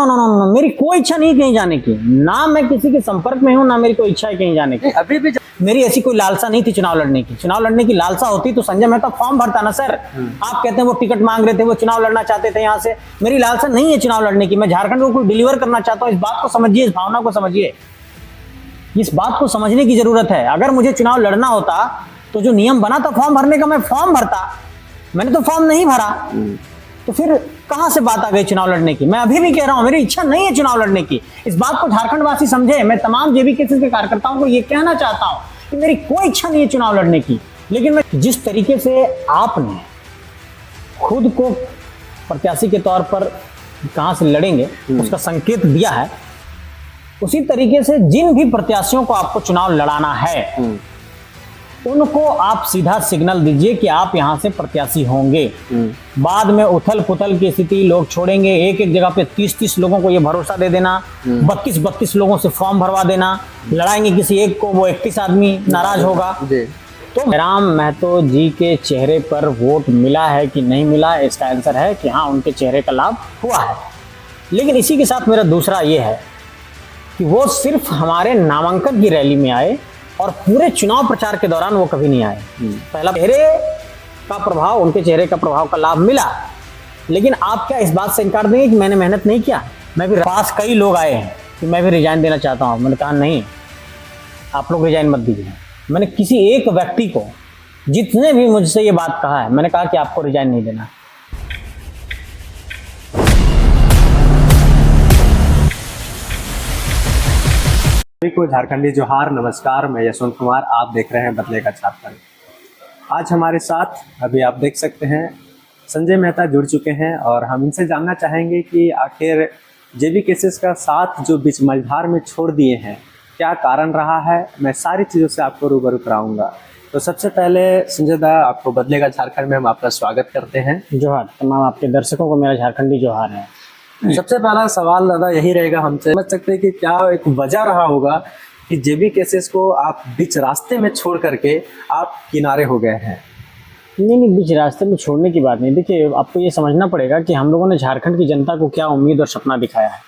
No no no no, मेरी कोई इच्छा नहीं कहीं जाने की, ना मैं किसी के संपर्क में हूँ, ना मेरी कोई इच्छा है कहीं जाने की। अभी भी मेरी ऐसी कोई लालसा नहीं थी चुनाव लड़ने की। चुनाव लड़ने की लालसा होती तो संजय मेहता फॉर्म भरता ना सर। आप कहते हैं वो टिकट मांग रहे थे, वो चुनाव लड़ना चाहते थे यहाँ से। मेरी लालसा नहीं है चुनाव लड़ने की। मैं झारखंड को डिलीवर करना चाहता हूँ। इस बात को समझिए, इस भावना को समझिए, इस बात को समझने की जरूरत है। अगर मुझे चुनाव लड़ना होता तो जो नियम बना था फॉर्म भरने का, मैं फॉर्म भरता। मैंने तो फॉर्म नहीं भरा, तो फिर कहां से बात आ गई चुनाव लड़ने की? मैं अभी भी कह रहा हूं, मेरी इच्छा नहीं है चुनाव लड़ने की। इस बात को झारखंड वासी समझे। मैं तमाम जेबीकेसी के कार्यकर्ताओं को यह कहना चाहता हूं कि मेरी कोई इच्छा नहीं है चुनाव लड़ने की। लेकिन मैं जिस तरीके से आपने खुद को प्रत्याशी के तौर पर कहां से लड़ेंगे उसका संकेत दिया है, उसी तरीके से जिन भी प्रत्याशियों को आपको चुनाव लड़ाना है उनको आप सीधा सिग्नल दीजिए कि आप यहां से प्रत्याशी होंगे। बाद में उथल पुथल की स्थिति, लोग छोड़ेंगे। एक एक जगह पे 30-30 लोगों को ये भरोसा दे देना, 32-32 लोगों से फॉर्म भरवा देना, लड़ाएंगे किसी एक को, वो 31 आदमी नाराज होगा। तो राम महतो जी के चेहरे पर वोट मिला है कि नहीं मिला, इसका आंसर है कि हाँ, उनके चेहरे का लाभ हुआ है। लेकिन इसी के साथ मेरा दूसरा ये है कि वो सिर्फ हमारे नामांकन की रैली में आए और पूरे चुनाव प्रचार के दौरान वो कभी नहीं आए। पहला चेहरे का प्रभाव, उनके चेहरे का प्रभाव का लाभ मिला। लेकिन आप क्या इस बात से इनकार देंगे कि मैंने मेहनत नहीं किया? मैं भी, पास कई लोग आए हैं कि मैं भी रिजाइन देना चाहता हूं। मैंने कहा नहीं, आप लोग रिजाइन मत दीजिए। मैंने किसी एक व्यक्ति को, जितने भी मुझसे ये बात कहा है, मैंने कहा कि आपको रिजाइन नहीं देना। सभी को झारखंडी जोहार, नमस्कार। मैं यशवंत कुमार, आप देख रहे हैं बदलेगा झारखंड। आज हमारे साथ अभी आप देख सकते हैं संजय मेहता जुड़ चुके हैं और हम इनसे जानना चाहेंगे कि आखिर जेबीकेसी का साथ जो बीच मझधार में छोड़ दिए हैं, क्या कारण रहा है। मैं सारी चीज़ों से आपको रूबरू कराऊंगा। तो सबसे पहले संजय दा, आपको बदलेगा झारखंड में हम आपका स्वागत करते हैं। जोहार। तमाम आपके दर्शकों को मेरा झारखंडी जोहार है। सबसे पहला सवाल दादा यही रहेगा, हमसे समझ सकते हैं कि क्या एक वजह रहा होगा कि जेबीकेसी को आप बीच रास्ते में छोड़ करके आप किनारे हो गए हैं? नहीं, बीच रास्ते में छोड़ने की बात नहीं। देखिए, आपको ये समझना पड़ेगा कि हम लोगों ने झारखंड की जनता को क्या उम्मीद और सपना दिखाया है।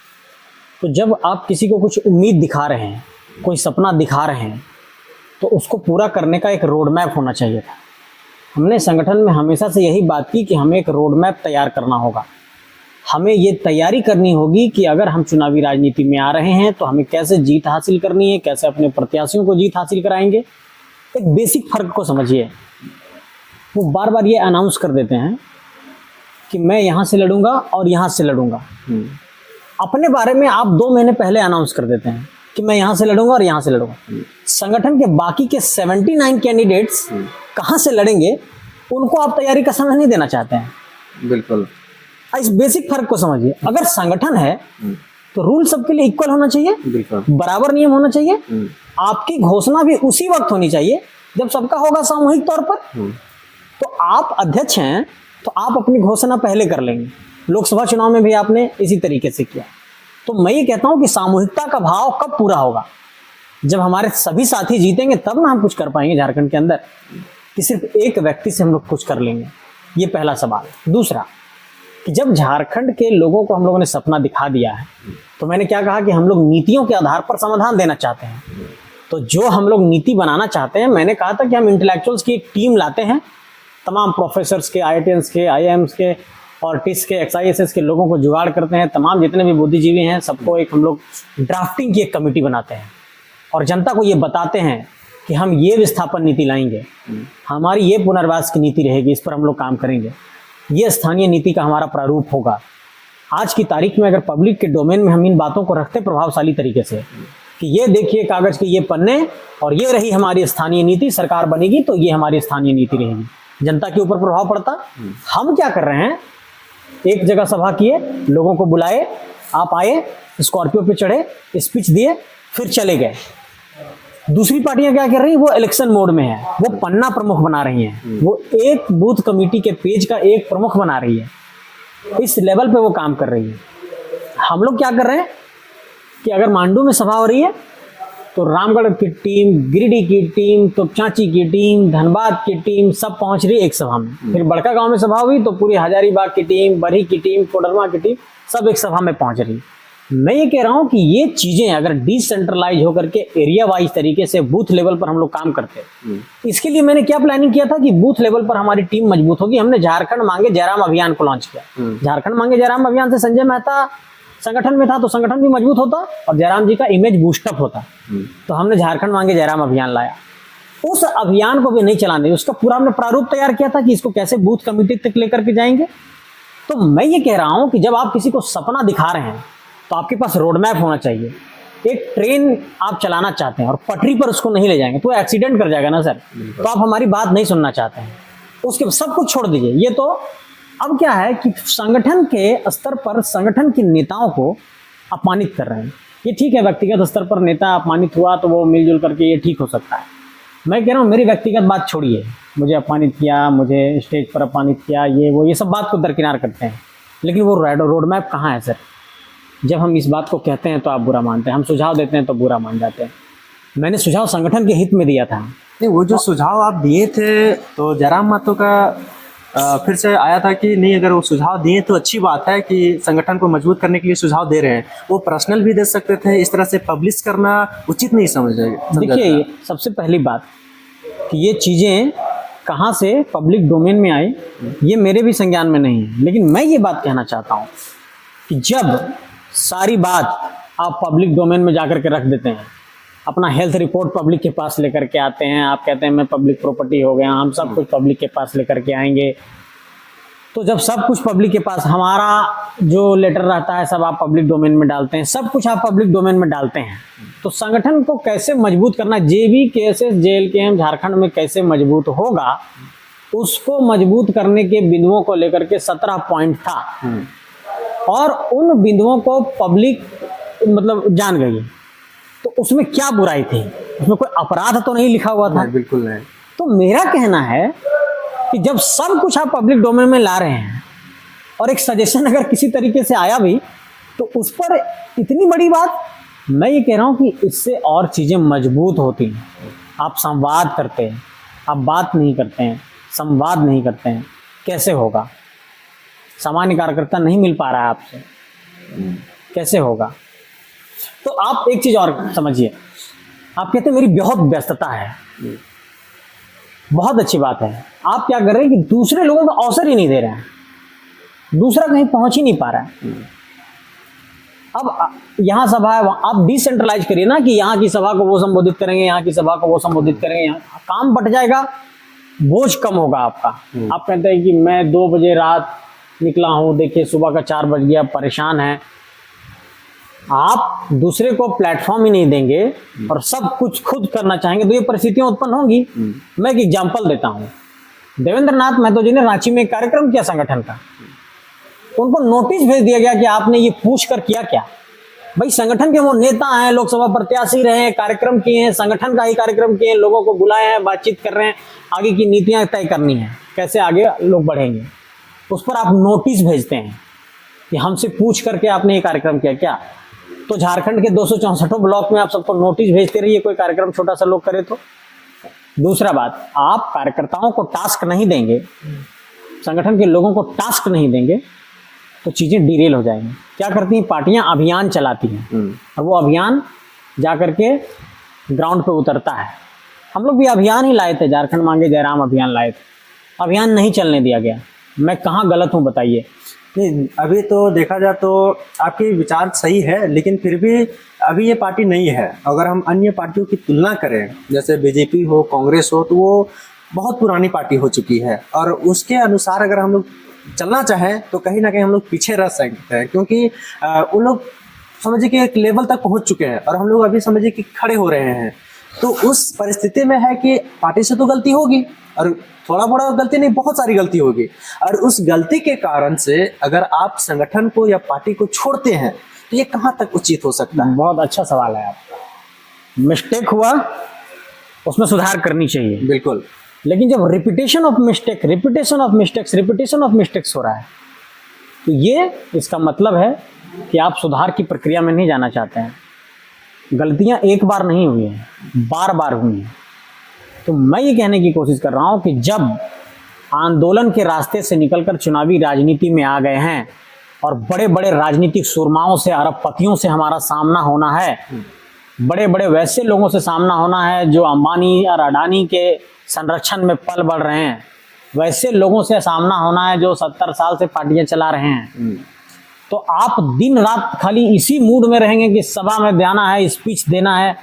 तो जब आप किसी को कुछ उम्मीद दिखा रहे हैं, कोई सपना दिखा रहे हैं, तो उसको पूरा करने का एक रोड मैप होना चाहिए था। हमने संगठन में हमेशा से यही बात की कि हमें एक रोड मैप तैयार करना होगा। हमें ये तैयारी करनी होगी कि अगर हम चुनावी राजनीति में आ रहे हैं तो हमें कैसे जीत हासिल करनी है, कैसे अपने प्रत्याशियों को जीत हासिल कराएंगे। एक बेसिक फर्क को समझिए। वो बार बार ये अनाउंस कर देते हैं कि मैं यहाँ से लड़ूंगा और यहाँ से लड़ूंगा। अपने बारे में आप 2 महीने पहले अनाउंस कर देते हैं कि मैं यहाँ से लड़ूंगा और यहाँ से लड़ूंगा। संगठन के बाकी के 79 कैंडिडेट्स कहाँ से लड़ेंगे, उनको आप तैयारी का समय नहीं देना चाहते हैं। बिल्कुल, इस बेसिक फर्क को समझिए। अगर संगठन है तो रूल सबके लिए इक्वल होना चाहिए, बराबर नियम होना चाहिए। आपकी घोषणा भी उसी वक्त होनी चाहिए जब सबका होगा सामूहिक तौर पर। तो आप अध्यक्ष हैं तो आप अपनी घोषणा पहले कर लेंगे। लोकसभा चुनाव में भी आपने इसी तरीके से किया। तो मैं ये कहता हूं कि सामूहिकता का भाव कब पूरा होगा? जब हमारे सभी साथी जीतेंगे तब ना हम कुछ कर पाएंगे झारखंड के अंदर, कि सिर्फ एक व्यक्ति से हम लोग कुछ कर लेंगे। ये पहला सवाल। दूसरा, कि जब झारखंड के लोगों को हम लोगों ने सपना दिखा दिया है, तो मैंने क्या कहा कि हम लोग नीतियों के आधार पर समाधान देना चाहते हैं। तो जो हम लोग नीति बनाना चाहते हैं, मैंने कहा था कि हम इंटेलेक्चुअल्स की एक टीम लाते हैं, तमाम प्रोफेसर्स के, IITians के, IIMs के और टिस के, XISS के लोगों को जुगाड़ करते हैं। तमाम जितने भी बुद्धिजीवी हैं सबको एक हम लोग ड्राफ्टिंग की एक कमेटी बनाते हैं और जनता को ये बताते हैं कि हम ये विस्थापन नीति लाएंगे, हमारी ये पुनर्वास की नीति रहेगी, इस पर हम लोग काम करेंगे, ये स्थानीय नीति का हमारा प्रारूप होगा। आज की तारीख में अगर पब्लिक के डोमेन में हम इन बातों को रखते प्रभावशाली तरीके से कि ये देखिए कागज के ये पन्ने और ये रही हमारी स्थानीय नीति, सरकार बनेगी तो ये हमारी स्थानीय नीति रहेगी, जनता के ऊपर प्रभाव पड़ता। हम क्या कर रहे हैं, एक जगह सभा किए, लोगों को बुलाए, आप आए, स्कॉर्पियो पे चढ़े, स्पीच दिए, फिर चले गए। दूसरी पार्टियां क्या कर रही हैं, वो इलेक्शन मोड में है, वो पन्ना प्रमुख बना रही हैं, वो एक बूथ कमेटी के पेज का एक प्रमुख बना रही है। इस लेवल पे वो काम कर रही है। हम लोग क्या कर रहे हैं कि अगर मांडू में सभा हो रही है तो रामगढ़ की टीम, गिरिडीह की टीम, तो चांची की टीम, धनबाद की टीम सब पहुंच रही है एक सभा में। फिर बड़का गांव में सभा हुई तो पूरी हजारीबाग की टीम, बरही की टीम, कोडरमा की टीम सब एक सभा में पहुंच रही है। मैं ये कह रहा हूं कि ये चीजें अगर डिसेंट्रलाइज होकर के एरिया वाइज तरीके से बूथ लेवल पर हम लोग काम करते हैं, इसके लिए मैंने क्या प्लानिंग किया था कि बूथ लेवल पर हमारी टीम मजबूत होगी। हमने झारखंड मांगे जयराम अभियान को लॉन्च किया। झारखंड मांगे जयराम अभियान से संजय मेहता संगठन में था तो संगठन भी मजबूत होता और जयराम जी का इमेज बूस्टअप होता। तो हमने झारखंड मांगे जयराम अभियान लाया। उस अभियान को भी नहीं चलाने, उसका पूरा हमने प्रारूप तैयार किया था कि इसको कैसे बूथ कमेटी तक लेकर के जाएंगे। तो मैं ये कह रहा हूं कि जब आप किसी को सपना दिखा रहे हैं तो आपके पास रोड मैप होना चाहिए। एक ट्रेन आप चलाना चाहते हैं और पटरी पर उसको नहीं ले जाएंगे तो एक्सीडेंट कर जाएगा ना सर। तो आप हमारी बात नहीं सुनना चाहते हैं, उसके सब कुछ छोड़ दीजिए। ये तो अब क्या है कि संगठन के स्तर पर संगठन के नेताओं को अपमानित कर रहे हैं। ये ठीक है, व्यक्तिगत स्तर पर नेता अपमानित हुआ तो वो मिलजुल करके ये ठीक हो सकता है। मैं कह रहा हूँ मेरी व्यक्तिगत बात छोड़िए, मुझे अपमानित किया, मुझे स्टेज पर अपमानित किया, ये सब बात को दरकिनार करते हैं। लेकिन वो रोड मैप कहाँ है सर? जब हम इस बात को कहते हैं तो आप बुरा मानते हैं, हम सुझाव देते हैं तो बुरा मान जाते हैं। मैंने सुझाव संगठन के हित में दिया था। नहीं, वो जो सुझाव आप दिए थे तो जयराम महतो का फिर से आया था कि नहीं, अगर वो सुझाव दिए तो अच्छी बात है कि संगठन को मजबूत करने के लिए सुझाव दे रहे हैं। वो पर्सनल भी दे सकते थे, इस तरह से पब्लिश करना उचित नहीं समझेगा। देखिए, सबसे पहली बात कि ये चीज़ें कहाँ से पब्लिक डोमेन में आई ये मेरे भी संज्ञान में नहीं है। लेकिन मैं ये बात कहना चाहता हूँ कि जब सारी बात आप पब्लिक डोमेन में जाकर के रख देते हैं, अपना हेल्थ रिपोर्ट पब्लिक के पास लेकर के आते हैं, आप कहते हैं मैं पब्लिक प्रॉपर्टी हो गया, हम सब कुछ पब्लिक के पास लेकर के आएंगे। तो जब सब कुछ पब्लिक के पास, हमारा जो लेटर रहता है सब आप पब्लिक डोमेन में डालते हैं, सब कुछ आप पब्लिक डोमेन में डालते हैं, तो संगठन को कैसे मजबूत करना, जेबी केसेस JLKM झारखंड में कैसे मजबूत होगा, उसको मजबूत करने के बिंदुओं को लेकर के 17 पॉइंट था और उन बिंदुओं को पब्लिक मतलब जान गई। तो उसमें क्या बुराई थी? उसमें कोई अपराध तो नहीं लिखा हुआ था। बिल्कुल नहीं। तो मेरा कहना है कि जब सब कुछ आप पब्लिक डोमेन में ला रहे हैं और एक सजेशन अगर किसी तरीके से आया भी तो उस पर इतनी बड़ी बात, मैं ये कह रहा हूँ कि इससे और चीज़ें मजबूत होती हैं। आप संवाद करते हैं, आप बात नहीं करते हैं, संवाद नहीं करते हैं, कैसे होगा? सामान्य कार्यकर्ता नहीं मिल पा रहा है आपसे, कैसे होगा? तो आप एक चीज़ और समझिए, आप कहते हैं मेरी बहुत व्यस्तता है, बहुत अच्छी बात है। आप क्या कर रहे हैं कि दूसरे लोगों को अवसर ही नहीं दे रहे हैं, दूसरा कहीं पहुंच ही नहीं पा रहा है। अब यहाँ सभा है, आप डिसेंट्रलाइज करिए ना कि यहाँ की सभा को वो संबोधित करेंगे, यहाँ की सभा को वो संबोधित करेंगे, यहाँ काम बट जाएगा, बोझ कम होगा आपका। आप कहते हैं कि मैं 2 बजे रात निकला हूँ, देखिए सुबह का 4 बज गया, परेशान है। आप दूसरे को प्लेटफॉर्म ही नहीं देंगे और सब कुछ खुद करना चाहेंगे तो ये परिस्थितियां उत्पन्न होंगी। मैं एक एग्जांपल देता हूं। देवेंद्र नाथ महतो जी ने रांची में एक कार्यक्रम किया संगठन का, उनको नोटिस भेज दिया गया कि आपने ये पूछ कर किया क्या? भाई संगठन के वो नेता हैं, लोकसभा प्रत्याशी रहे हैं, कार्यक्रम किए हैं, संगठन का ही कार्यक्रम किए हैं, लोगों को बुलाए हैं, बातचीत कर रहे हैं, आगे की नीतियां तय करनी है, कैसे आगे लोग बढ़ेंगे। उस पर आप नोटिस भेजते हैं कि हमसे पूछ करके आपने ये कार्यक्रम किया क्या? तो झारखंड के 264 ब्लॉक में आप सबको नोटिस भेजते रहिए, कोई कार्यक्रम छोटा सा लोग करे तो। दूसरा बात, आप कार्यकर्ताओं को टास्क नहीं देंगे, संगठन के लोगों को टास्क नहीं देंगे तो चीजें डिरेल हो जाएंगी। क्या करती हैं पार्टियां? अभियान चलाती हैं और वो अभियान जा करके ग्राउंड पे उतरता है। हम लोग भी अभियान ही लाए थे, झारखंड मांगे जयराम अभियान लाए थे, अभियान नहीं चलने दिया गया। मैं कहाँ गलत हूँ बताइए? नहीं, अभी तो देखा जाए तो आपके विचार सही है, लेकिन फिर भी अभी ये पार्टी नहीं है। अगर हम अन्य पार्टियों की तुलना करें, जैसे बीजेपी हो, कांग्रेस हो, तो वो बहुत पुरानी पार्टी हो चुकी है और उसके अनुसार अगर हम लोग चलना चाहें तो कहीं ना कहीं हम लोग पीछे रह सकते हैं, क्योंकि उन लोग समझिए कि एक लेवल तक पहुंच चुके हैं और हम लोग अभी समझिए कि खड़े हो रहे हैं। तो उस परिस्थिति में है कि पार्टी से तो गलती होगी और थोड़ा बड़ा गलती नहीं, बहुत सारी गलती होगी, और उस गलती के कारण से अगर आप संगठन को या पार्टी को छोड़ते हैं तो ये कहाँ तक उचित हो सकता है? बहुत अच्छा सवाल है आपका। मिस्टेक हुआ, उसमें सुधार करनी चाहिए, बिल्कुल। लेकिन जब रिपीटेशन ऑफ मिस्टेक्स हो रहा है तो ये इसका मतलब है कि आप सुधार की प्रक्रिया में नहीं जाना चाहते हैं। गलतियां एक बार नहीं हुई हैं, बार बार हुई हैं। तो मैं ये कहने की कोशिश कर रहा हूं कि जब आंदोलन के रास्ते से निकलकर चुनावी राजनीति में आ गए हैं और बड़े बड़े राजनीतिक सुरमाओं से, अरबपतियों से हमारा सामना होना है, बड़े बड़े वैसे लोगों से सामना होना है जो अंबानी और अडानी के संरक्षण में पल बढ़ रहे हैं, वैसे लोगों से सामना होना है जो 70 साल से पार्टियां चला रहे हैं। तो आप दिन रात खाली इसी मूड में रहेंगे कि सभा में जाना है, स्पीच देना है,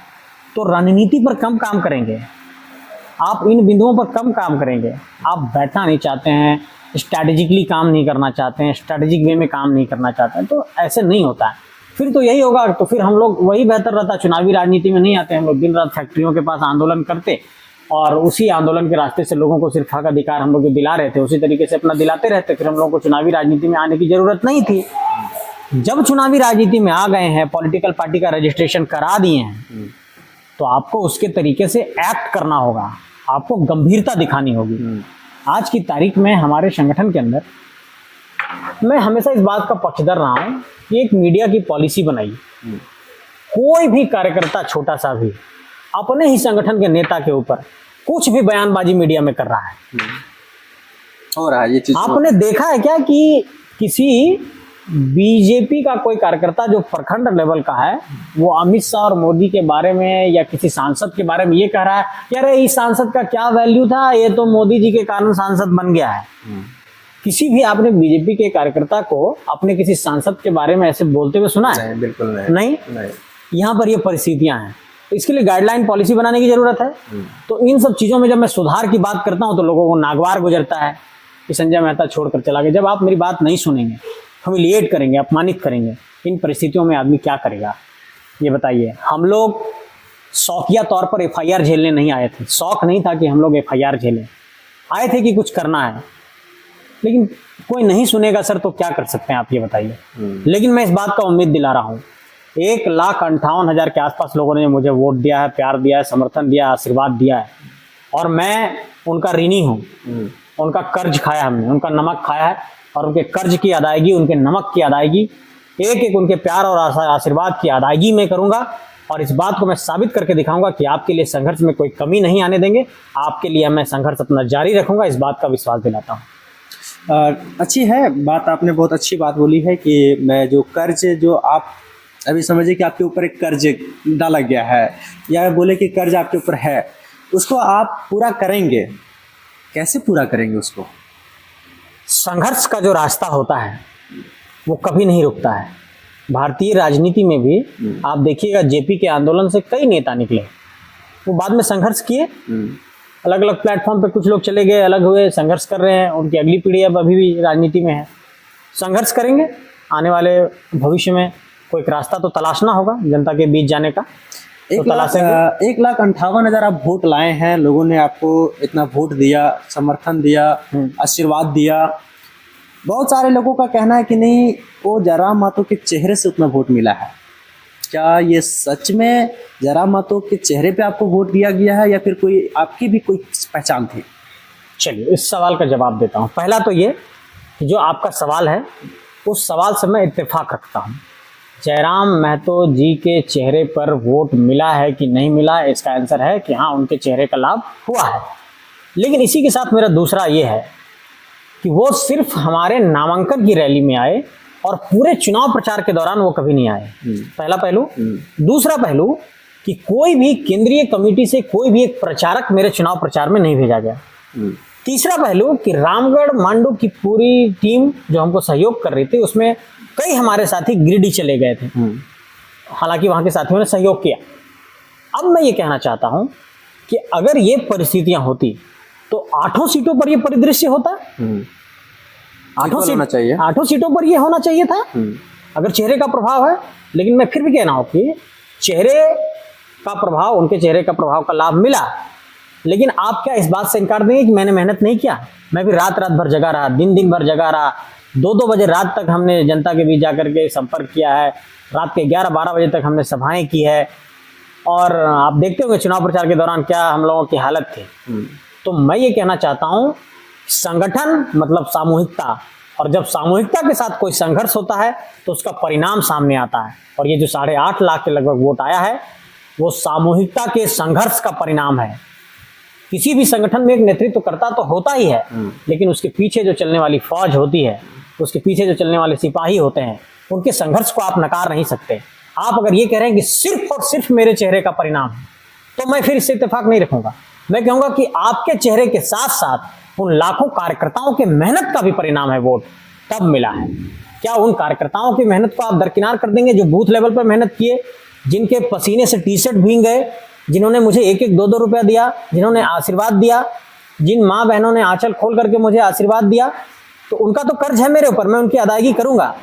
तो रणनीति पर कम काम करेंगे, आप इन बिंदुओं पर कम काम करेंगे। आप बैठना नहीं चाहते हैं, स्ट्रैटेजिकली काम नहीं करना चाहते हैं, स्ट्रैटेजिक वे में काम नहीं करना चाहते हैं, तो ऐसे नहीं होता है। फिर तो यही होगा, तो फिर हम लोग वही बेहतर रहता, चुनावी राजनीति में नहीं आते हम लोग, दिन रात फैक्ट्रियों के पास आंदोलन करते और उसी आंदोलन के रास्ते से लोगों को सिर्फ हक अधिकार हम लोग जो दिला रहे थे उसी तरीके से अपना दिलाते रहते, फिर हम लोगों को चुनावी राजनीति में आने की जरूरत नहीं थी। जब चुनावी राजनीति में आ गए हैं, पॉलिटिकल पार्टी का रजिस्ट्रेशन करा दिए हैं, तो आपको उसके तरीके से एक्ट करना होगा, आपको गंभीरता दिखानी होगी। आज की तारीख में हमारे संगठन के अंदर मैं हमेशा इस बात का पक्षधर रहा हूं कि एक मीडिया की पॉलिसी बनाई, कोई भी कार्यकर्ता छोटा सा भी अपने ही संगठन के नेता के ऊपर कुछ भी बयानबाजी मीडिया में कर रहा है, हो रहा है ये चीज। आपने देखा है क्या कि किसी बीजेपी का कोई कार्यकर्ता जो प्रखंड लेवल का है वो अमित शाह और मोदी के बारे में या किसी सांसद के बारे में ये कह रहा है कि अरे इस सांसद का क्या वैल्यू था, ये तो मोदी जी के कारण सांसद बन गया है। किसी भी आपने बीजेपी के कार्यकर्ता को अपने किसी सांसद के बारे में ऐसे बोलते हुए सुना है? नहीं, बिल्कुल नहीं। यहाँ पर ये परिस्थितियां हैं, तो इसके लिए गाइडलाइन पॉलिसी बनाने की जरूरत है। तो इन सब चीजों में जब मैं सुधार की बात करता हूँ तो लोगों को नागवार गुजरता है कि संजय मेहता छोड़कर चला गया। जब आप मेरी बात नहीं सुनेंगे, ह्यूमिलिएट करेंगे, अपमानित करेंगे, इन परिस्थितियों में आदमी क्या करेगा ये बताइए। हम लोग शौकिया तौर पर एफआईआर झेलने नहीं आए थे, शौक नहीं था कि हम लोग एफआईआर झेलें, आए थे कि कुछ करना है, लेकिन कोई नहीं सुनेगा सर तो क्या कर सकते हैं आप ये बताइए। लेकिन मैं इस बात का उम्मीद दिला रहा हूँ, 1,58,000 के आसपास लोगों ने मुझे वोट दिया है, प्यार दिया है, समर्थन दिया, आशीर्वाद दिया है, और मैं उनका ऋणी हूँ। उनका कर्ज खाया हमने, उनका नमक खाया है, और उनके कर्ज की अदायगी, उनके नमक की अदायगी, एक एक उनके प्यार और आशीर्वाद की अदायगी मैं करूंगा। और इस बात को मैं साबित करके दिखाऊंगा कि आपके लिए संघर्ष में कोई कमी नहीं आने देंगे, आपके लिए मैं संघर्ष अपना जारी रखूंगा, इस बात का विश्वास दिलाता हूँ। अच्छी है बात, आपने बहुत अच्छी बात बोली है कि मैं जो कर्ज, जो आप अभी समझिए कि आपके ऊपर एक कर्ज डाला गया है, या बोले कि कर्ज आपके ऊपर है, उसको आप पूरा करेंगे, कैसे पूरा करेंगे उसको? संघर्ष का जो रास्ता होता है वो कभी नहीं रुकता है। भारतीय राजनीति में भी आप देखिएगा, जेपी के आंदोलन से कई नेता निकले, वो बाद में संघर्ष किए, अलग अलग प्लेटफॉर्म पे कुछ लोग चले गए, अलग हुए, संघर्ष कर रहे हैं, उनकी अगली पीढ़ी अब अभी भी राजनीति में है। संघर्ष करेंगे, आने वाले भविष्य में कोई रास्ता तो तलाशना होगा जनता के बीच जाने का। 1,58,000 आप वोट लाए हैं, लोगों ने आपको इतना वोट दिया, समर्थन दिया, आशीर्वाद दिया। बहुत सारे लोगों का कहना है कि नहीं, वो जयराम महतो के चेहरे से उतना वोट मिला है। क्या ये सच में जयराम महतो के चेहरे पे आपको वोट दिया गया है, या फिर कोई आपकी भी कोई पहचान थी? चलिए इस सवाल का जवाब देता हूँ। पहला तो ये कि जो आपका सवाल है उस सवाल से मैं इत्तेफाक रखता हूँ। जयराम महतो जी के चेहरे पर वोट मिला है कि नहीं मिला है, इसका आंसर है कि हाँ, उनके चेहरे का लाभ हुआ है। लेकिन इसी के साथ मेरा दूसरा ये है कि वो सिर्फ हमारे नामांकन की रैली में आए और पूरे चुनाव प्रचार के दौरान वो कभी नहीं आए। पहला पहलू। दूसरा पहलू कि कोई भी केंद्रीय कमेटी से कोई भी एक प्रचारक मेरे चुनाव प्रचार में नहीं भेजा गया। तीसरा पहलू कि रामगढ़ मांडू की पूरी टीम जो हमको सहयोग कर रही थी, उसमें कई हमारे साथी गिरिडीह चले गए थे, हालांकि वहां के साथियों ने सहयोग किया। अब मैं ये कहना चाहता हूं कि अगर ये परिस्थितियां होती तो 8 सीटों पर ये परिदृश्य होता। 8 सीटों पर ये होना चाहिए था अगर चेहरे का प्रभाव है। लेकिन मैं फिर भी कह रहा हूं कि चेहरे का प्रभाव, उनके चेहरे का प्रभाव का लाभ मिला। लेकिन आप क्या इस बात से इनकार देंगे कि मैंने मेहनत नहीं किया? मैं भी रात रात भर जगा रहा, दिन दिन भर जगा रहा, 2-2 बजे रात तक हमने जनता के बीच जाकर के संपर्क किया है, रात के 11-12 बजे तक हमने सभाएं की है। और आप देखते होंगे चुनाव प्रचार के दौरान क्या हम लोगों की हालत थी। तो मैं ये कहना चाहता हूँ, संगठन मतलब सामूहिकता, और जब सामूहिकता के साथ कोई संघर्ष होता है तो उसका परिणाम सामने आता है। और ये जो 8.5 लाख के लगभग वोट आया है वो सामूहिकता के संघर्ष का परिणाम है। किसी भी संगठन में एक नेतृत्व करता तो होता ही है, लेकिन उसके पीछे जो चलने वाली फौज होती है उसके पीछे जो चलने वाले सिपाही होते हैं, उनके संघर्ष को आप नकार नहीं सकते। आप अगर ये कह रहे हैं कि सिर्फ और सिर्फ मेरे चेहरे का परिणाम है, तो मैं फिर इससे इत्तेफाक नहीं रखूंगा। मैं कहूंगा कि आपके चेहरे के साथ साथ उन लाखों कार्यकर्ताओं के मेहनत का भी परिणाम है, वोट तब मिला है। क्या उन कार्यकर्ताओं की मेहनत को आप दरकिनार कर देंगे जो बूथ लेवल पर मेहनत किए, जिनके पसीने से टी शर्ट भीग गए, जिन्होंने मुझे 1-1 2-2 रुपया दिया, जिन्होंने आशीर्वाद दिया, जिन माँ बहनों ने आंचल खोल करके मुझे आशीर्वाद दिया, तो उनका तो कर्ज है मेरे ऊपर, मैं उनकी अदायगी करूंगा,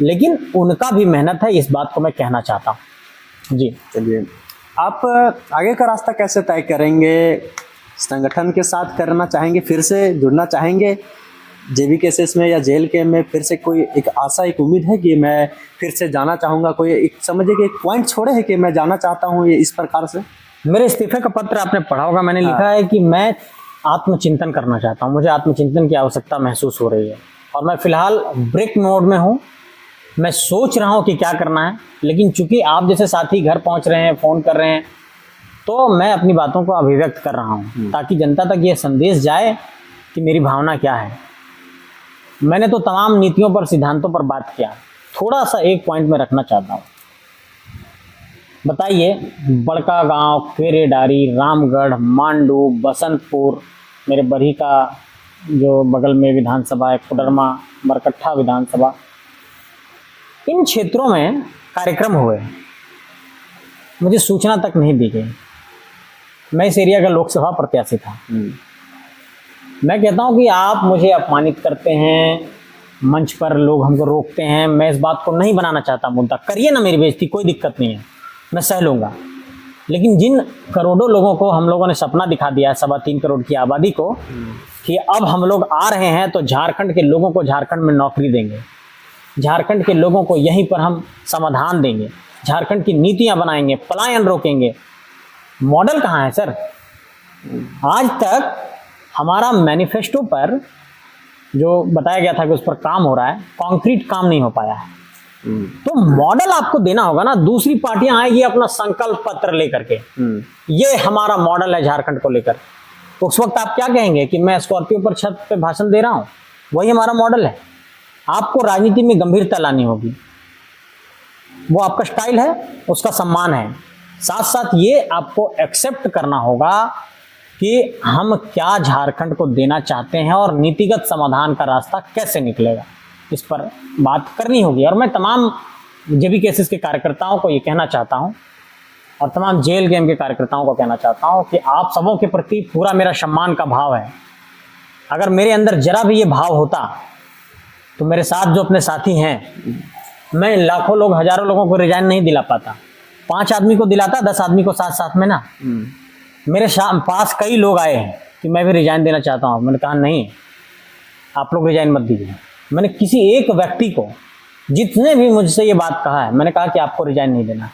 लेकिन उनका भी मेहनत है, इस बात को मैं कहना चाहता हूँ जी। चलिए, आप आगे का रास्ता कैसे तय करेंगे? संगठन के साथ करना चाहेंगे, फिर से जुड़ना चाहेंगे जेबी केसेस में या जेल के में? फिर से कोई एक आशा, एक उम्मीद है कि मैं फिर से जाना चाहूँगा? कोई एक समझिए कि एक पॉइंट छोड़े है कि मैं जाना चाहता हूँ ये इस प्रकार से? मेरे इस्तीफे का पत्र आपने पढ़ा होगा, मैंने लिखा है कि मैं आत्मचिंतन करना चाहता हूँ, मुझे आत्मचिंतन की आवश्यकता महसूस हो रही है और मैं फिलहाल ब्रेक मोड में हूँ। मैं सोच रहा हूँ कि क्या करना है, लेकिन चूंकि आप जैसे साथी घर पहुँच रहे हैं, फ़ोन कर रहे हैं, तो मैं अपनी बातों को अभिव्यक्त कर रहा हूँ ताकि जनता तक ये संदेश जाए कि मेरी भावना क्या है। मैंने तो तमाम नीतियों पर, सिद्धांतों पर बात किया, थोड़ा सा एक पॉइंट में रखना चाहता हूँ। बताइए, बड़का गांव, केरेडारी, रामगढ़, मांडू, बसंतपुर, मेरे बरही का जो बगल में विधानसभा है, कोडरमा, बरकट्ठा विधानसभा, इन क्षेत्रों में कार्यक्रम हुए, मुझे सूचना तक नहीं दी गई। मैं इस एरिया का लोकसभा प्रत्याशी था। मैं कहता हूं कि आप मुझे अपमानित करते हैं, मंच पर लोग हमको रोकते हैं, मैं इस बात को नहीं बनाना चाहता मुद्दा। करिए ना मेरी बेइज्जती, कोई दिक्कत नहीं है, मैं सह लूँगा। लेकिन जिन करोड़ों लोगों को हम लोगों ने सपना दिखा दिया है, 3.25 करोड़ की आबादी को, कि अब हम लोग आ रहे हैं तो झारखंड के लोगों को झारखंड में नौकरी देंगे, झारखंड के लोगों को यहीं पर हम समाधान देंगे, झारखंड की नीतियां बनाएंगे, पलायन रोकेंगे। मॉडल कहाँ है सर? आज तक हमारा मैनिफेस्टो पर जो बताया गया था कि उस पर काम हो रहा है, कॉन्क्रीट काम नहीं हो पाया है। तो मॉडल आपको देना होगा ना। दूसरी पार्टियां आएगी अपना संकल्प पत्र लेकर के, ये हमारा मॉडल है झारखंड को लेकर, तो उस वक्त आप क्या कहेंगे कि मैं स्कॉर्पियो पर छत पे भाषण दे रहा हूं? वही हमारा मॉडल है। आपको राजनीति में गंभीरता लानी होगी, वो आपका स्टाइल है, उसका सम्मान है। साथ साथ ये आपको एक्सेप्ट करना होगा कि हम क्या झारखंड को देना चाहते हैं और नीतिगत समाधान का रास्ता कैसे निकलेगा, इस पर बात करनी होगी। और मैं तमाम जेबी केसेस के कार्यकर्ताओं को ये कहना चाहता हूँ और तमाम जेल गेम के कार्यकर्ताओं को कहना चाहता हूँ कि आप सबों के प्रति पूरा मेरा सम्मान का भाव है। अगर मेरे अंदर जरा भी ये भाव होता तो मेरे साथ जो अपने साथी हैं, मैं लाखों लोग, हजारों लोगों को रिजाइन नहीं दिला पाता। 5 आदमी को दिलाता, 10 आदमी को साथ साथ में ना। मेरे पास कई लोग आए हैं कि मैं भी रिजाइन देना चाहता हूँ। मैंने कहा नहीं, आप लोग रिजाइन मत दीजिए। मैंने किसी एक व्यक्ति को, जितने भी मुझसे ये बात कहा है, मैंने कहा कि आपको रिजाइन नहीं देना।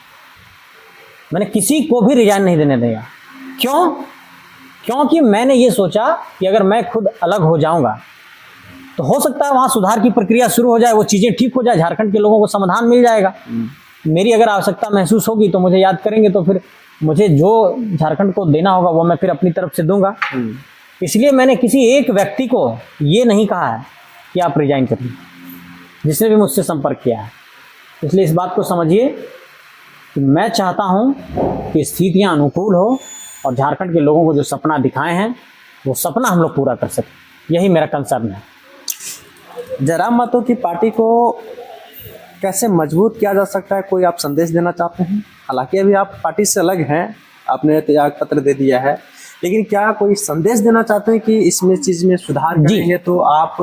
मैंने किसी को भी रिजाइन नहीं देने दिया। क्यों? क्योंकि मैंने ये सोचा कि अगर मैं खुद अलग हो जाऊंगा तो हो सकता है वहाँ सुधार की प्रक्रिया शुरू हो जाए, वो चीज़ें ठीक हो जाए, झारखंड के लोगों को समाधान मिल जाएगा। मेरी अगर आवश्यकता महसूस होगी तो मुझे याद करेंगे, तो फिर मुझे जो झारखंड को देना होगा वो मैं फिर अपनी तरफ से दूंगा। इसलिए मैंने किसी एक व्यक्ति को ये नहीं कहा है कि आप रिजाइन करिए, जिसने भी मुझसे संपर्क किया है। इसलिए इस बात को समझिए कि मैं चाहता हूं कि स्थितियां अनुकूल हो और झारखंड के लोगों को जो सपना दिखाए हैं वो सपना हम लोग पूरा कर सकें। यही मेरा कंसर्न है। जयराम महतो की पार्टी को कैसे मजबूत किया जा सकता है, कोई आप संदेश देना चाहते हैं? हालांकि अभी आप पार्टी से अलग हैं, आपने त्याग पत्र दे दिया है, लेकिन क्या कोई संदेश देना चाहते हैं कि इसमें चीज़ में सुधार करेंगे तो आप,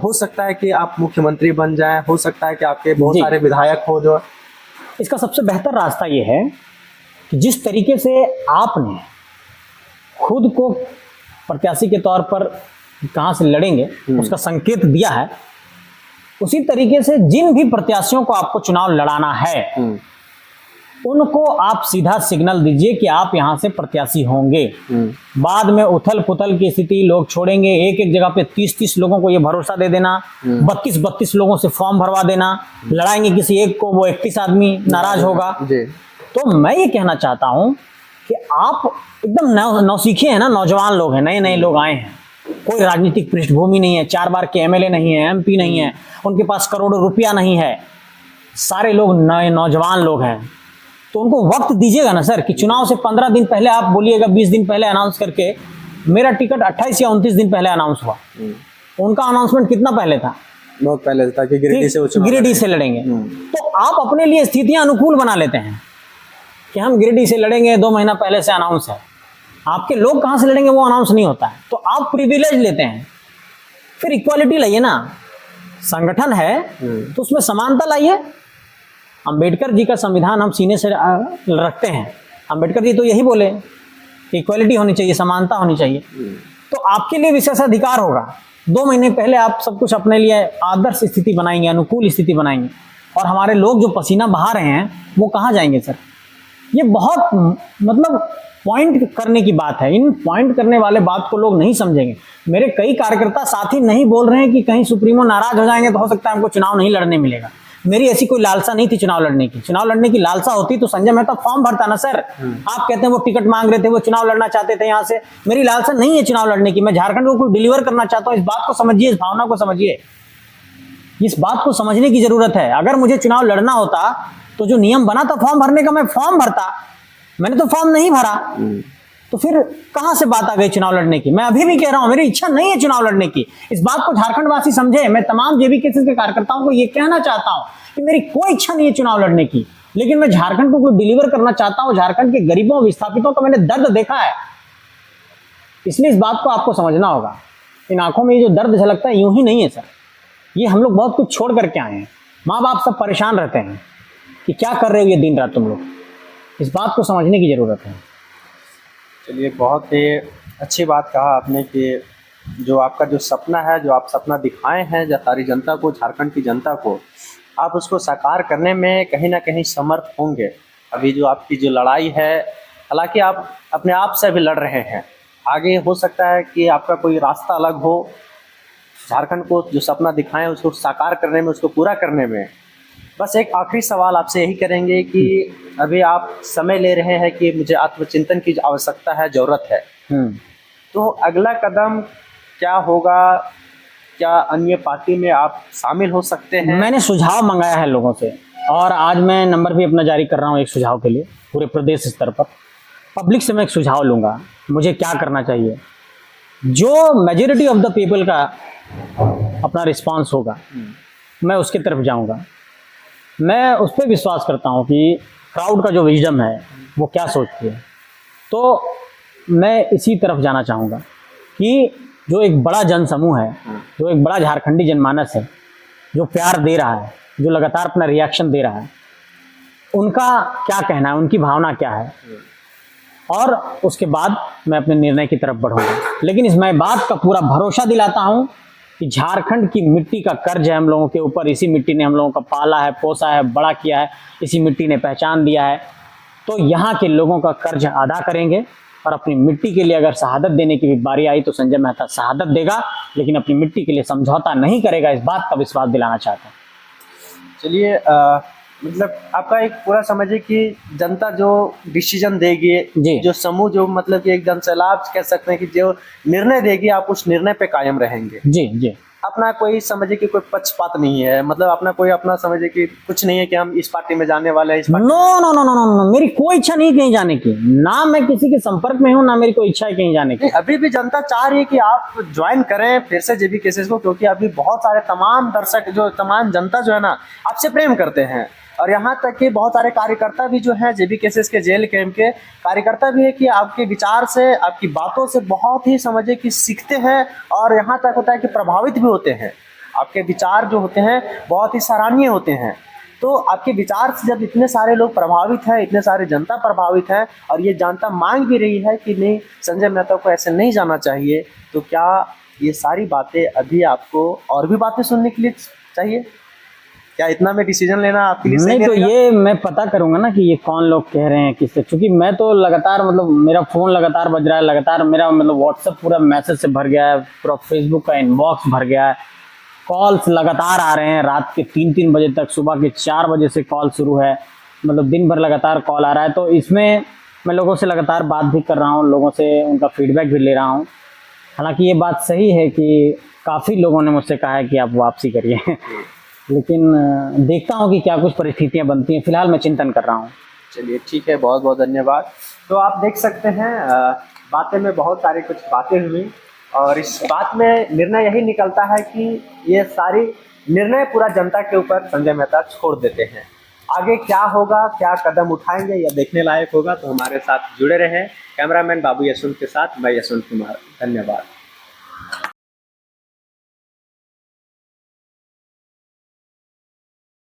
हो सकता है कि आप मुख्यमंत्री बन जाएं, हो सकता है कि आपके बहुत सारे विधायक हो जो। इसका सबसे बेहतर रास्ता ये है कि जिस तरीके से आपने खुद को प्रत्याशी के तौर पर कहाँ से लड़ेंगे उसका संकेत दिया है, उसी तरीके से जिन भी प्रत्याशियों को आपको चुनाव लड़ाना है उनको आप सीधा सिग्नल दीजिए कि आप यहाँ से प्रत्याशी होंगे। बाद में उथल पुथल की स्थिति, लोग छोड़ेंगे, एक एक जगह पे 30-30 लोगों को ये भरोसा दे देना, 32-32 लोगों से फॉर्म भरवा देना, लड़ाएंगे किसी एक को, वो 31 आदमी नाराज होगा। तो मैं ये कहना चाहता हूँ कि आप एकदम नौसीखे हैं ना, नौजवान लोग हैं, नए नए लोग आए हैं, कोई राजनीतिक पृष्ठभूमि नहीं है, 4 बार के एमएलए नहीं है, एमपी नहीं है, उनके पास करोड़ों रुपया नहीं है, सारे लोग नए नौजवान लोग हैं, तो उनको वक्त दीजिएगा ना सर कि चुनाव से 15 दिन पहले आप बोलिएगा, 20 दिन पहले अनाउंस करके। मेरा टिकट 28 या 29 दिन पहले अनाउंस हुआ, उनका अनाउंसमेंट कितना पहले था? बहुत पहले था कि गिरिडीह से लड़ेंगे। तो आप अपने लिए स्थितियां अनुकूल बना लेते हैं कि हम गिरिडीह से लड़ेंगे, 2 महीना पहले से अनाउंस है। आपके लोग कहां से लड़ेंगे वो अनाउंस नहीं होता है, तो आप प्रिविलेज लेते हैं। फिर इक्वालिटी लाइए ना, संगठन है तो उसमें समानता लाइए। अंबेडकर जी का संविधान हम सीने से रखते हैं, अंबेडकर जी तो यही बोले कि इक्वालिटी होनी चाहिए, समानता होनी चाहिए। तो आपके लिए विशेषाधिकार होगा। 2 महीने पहले आप सब कुछ अपने लिए आदर्श स्थिति बनाएंगे, अनुकूल स्थिति बनाएंगे, और हमारे लोग जो पसीना बहा रहे हैं वो कहाँ जाएंगे सर? ये बहुत मतलब पॉइंट करने की बात है। इन पॉइंट करने वाले बात को लोग नहीं समझेंगे। मेरे कई कार्यकर्ता साथी नहीं बोल रहे हैं कि कहीं सुप्रीमो नाराज हो जाएंगे तो हो सकता है हमको चुनाव नहीं लड़ने मिलेगा। मेरी ऐसी कोई लालसा नहीं थी चुनाव लड़ने की। चुनाव लड़ने की लालसा होती तो संजय मेहता फॉर्म भरता ना सर। आप कहते हैं वो टिकट मांग रहे थे, वो चुनाव लड़ना चाहते थे यहाँ से। मेरी लालसा नहीं है चुनाव लड़ने की। मैं झारखंड को कुछ डिलीवर करना चाहता हूँ। इस बात को समझिए, इस भावना को समझिए, इस बात को समझने की जरूरत है। अगर मुझे चुनाव लड़ना होता तो जो नियम बना था फॉर्म भरने का, मैं फॉर्म भरता। मैंने तो फॉर्म नहीं भरा, तो फिर कहां से बात आ गई चुनाव लड़ने की? मैं अभी भी कह रहा हूं मेरी इच्छा नहीं है चुनाव लड़ने की। इस बात को झारखंड वासी समझे। मैं तमाम जेबीकेसी के कार्यकर्ताओं को यह कहना चाहता हूं कि मेरी कोई इच्छा नहीं है चुनाव लड़ने की, लेकिन मैं झारखंड को कोई डिलीवर करना चाहता हूं। झारखंड के गरीबों विस्थापितों का मैंने दर्द देखा है, इसलिए इस बात को आपको समझना होगा। इन आंखों में ये जो दर्द झलकता है यूं ही नहीं है सर। ये हम लोग बहुत कुछ छोड़ करके आए हैं। माँ बाप सब परेशान रहते हैं कि क्या कर रहे हो ये दिन रात तुम लोग। इस बात को समझने की जरूरत है। चलिए, बहुत ही अच्छी बात कहा आपने कि जो आपका जो सपना है, जो आप सपना दिखाए हैं जो सारी जनता को, झारखंड की जनता को, आप उसको साकार करने में कहीं ना कहीं समर्थ होंगे। अभी जो आपकी जो लड़ाई है, हालांकि आप अपने आप से भी लड़ रहे हैं, आगे हो सकता है कि आपका कोई रास्ता अलग हो। झारखंड को जो सपना दिखाएं उसको साकार करने में, उसको पूरा करने में। बस एक आखिरी सवाल आपसे यही करेंगे कि अभी आप समय ले रहे हैं कि मुझे आत्मचिंतन की आवश्यकता है, जरूरत है, तो अगला कदम क्या होगा? क्या अन्य पार्टी में आप शामिल हो सकते हैं? मैंने सुझाव मंगाया है लोगों से, और आज मैं नंबर भी अपना जारी कर रहा हूँ एक सुझाव के लिए। पूरे प्रदेश स्तर पर पब्लिक से मैं एक सुझाव लूंगा, मुझे क्या करना चाहिए। जो मेजॉरिटी ऑफ द पीपल का अपना रिस्पांस होगा, मैं उसके तरफ जाऊंगा। मैं उस पर विश्वास करता हूँ कि क्राउड का जो विजडम है वो क्या सोचती है। तो मैं इसी तरफ जाना चाहूँगा कि जो एक बड़ा जनसमूह है, जो एक बड़ा झारखंडी जनमानस है, जो प्यार दे रहा है, जो लगातार अपना रिएक्शन दे रहा है, उनका क्या कहना है, उनकी भावना क्या है, और उसके बाद मैं अपने निर्णय की तरफ बढ़ूंगा। लेकिन इस मैं बात का पूरा भरोसा दिलाता हूं कि झारखंड की मिट्टी का कर्ज है हम लोगों के ऊपर। इसी मिट्टी ने हम लोगों का पाला है, पोसा है, बड़ा किया है, इसी मिट्टी ने पहचान दिया है। तो यहाँ के लोगों का कर्ज अदा करेंगे, और अपनी मिट्टी के लिए अगर शहादत देने की भी बारी आई तो संजय मेहता शहादत देगा, लेकिन अपनी मिट्टी के लिए समझौता नहीं करेगा। इस बात का विश्वास दिलाना चाहता हूँ। चलिए, मतलब आपका एक पूरा समझिए कि जनता जो डिसीजन देगी, जो समूह, जो मतलब कि एक जनसैलाब कह सकते हैं कि जो निर्णय देगी, आप उस निर्णय पे कायम रहेंगे। जी जी। अपना कोई समझिए कि कोई पक्षपात नहीं है, मतलब अपना कोई अपना समझिए कि कुछ नहीं है कि हम इस पार्टी में जाने वाले हैं, इस party no no no no no, मेरी कोई इच्छा नहीं कहीं जाने की। ना मैं किसी के संपर्क में हूँ, ना मेरी कोई इच्छा है कहीं जाने की। अभी भी जनता चाह रही है कि आप ज्वाइन करें फिर से जेबीकेसी को, क्योंकि अभी बहुत सारे तमाम दर्शक, जो तमाम जनता जो है ना, आपसे प्रेम करते हैं। और यहाँ तक कि बहुत सारे कार्यकर्ता भी जो हैं जेबीकेसी के जेल कैंप के कार्यकर्ता भी है कि आपके विचार से, आपकी बातों से बहुत ही समझिए कि सीखते हैं, और यहाँ तक होता है कि प्रभावित भी होते हैं। आपके विचार जो होते हैं बहुत ही सराहनीय होते हैं। तो आपके विचार से जब इतने सारे लोग प्रभावित हैं, इतने सारे जनता प्रभावित है, और ये जनता मांग भी रही है कि नहीं, संजय मेहता को ऐसे नहीं जाना चाहिए, तो क्या ये सारी बातें अभी आपको और भी बातें सुनने के लिए चाहिए? क्या इतना में डिसीजन लेना आपके लिए सही नहीं? तो ये मैं पता करूंगा ना कि ये कौन लोग कह रहे हैं किससे, क्योंकि मैं तो लगातार, मतलब मेरा फोन लगातार बज रहा है, लगातार मेरा मतलब व्हाट्सएप पूरा मैसेज से भर गया है, पूरा फेसबुक का इनबॉक्स भर गया है, कॉल्स लगातार आ रहे हैं रात के 3-3 बजे तक, सुबह के 4 बजे से कॉल शुरू है, मतलब दिन भर लगातार कॉल आ रहा है। तो इसमें मैं लोगों से लगातार बात भी कर रहा हूँ, लोगों से उनका फीडबैक भी ले रहा हूँ, हालांकि ये बात सही है कि काफ़ी लोगों ने मुझसे कहा है कि आप वापसी करिए लेकिन देखता हूँ कि क्या कुछ परिस्थितियाँ बनती हैं। फिलहाल मैं चिंतन कर रहा हूँ। चलिए ठीक है, बहुत बहुत धन्यवाद। तो आप देख सकते हैं बातें में बहुत सारी कुछ बातें हुई और इस बात में निर्णय यही निकलता है कि ये सारी निर्णय पूरा जनता के ऊपर संजय मेहता छोड़ देते हैं। आगे क्या होगा, क्या कदम उठाएंगे, यह देखने लायक होगा। तो हमारे साथ जुड़े रहें। कैमरामैन बाबू यशवंत के साथ मैं यशवंत कुमार, धन्यवाद।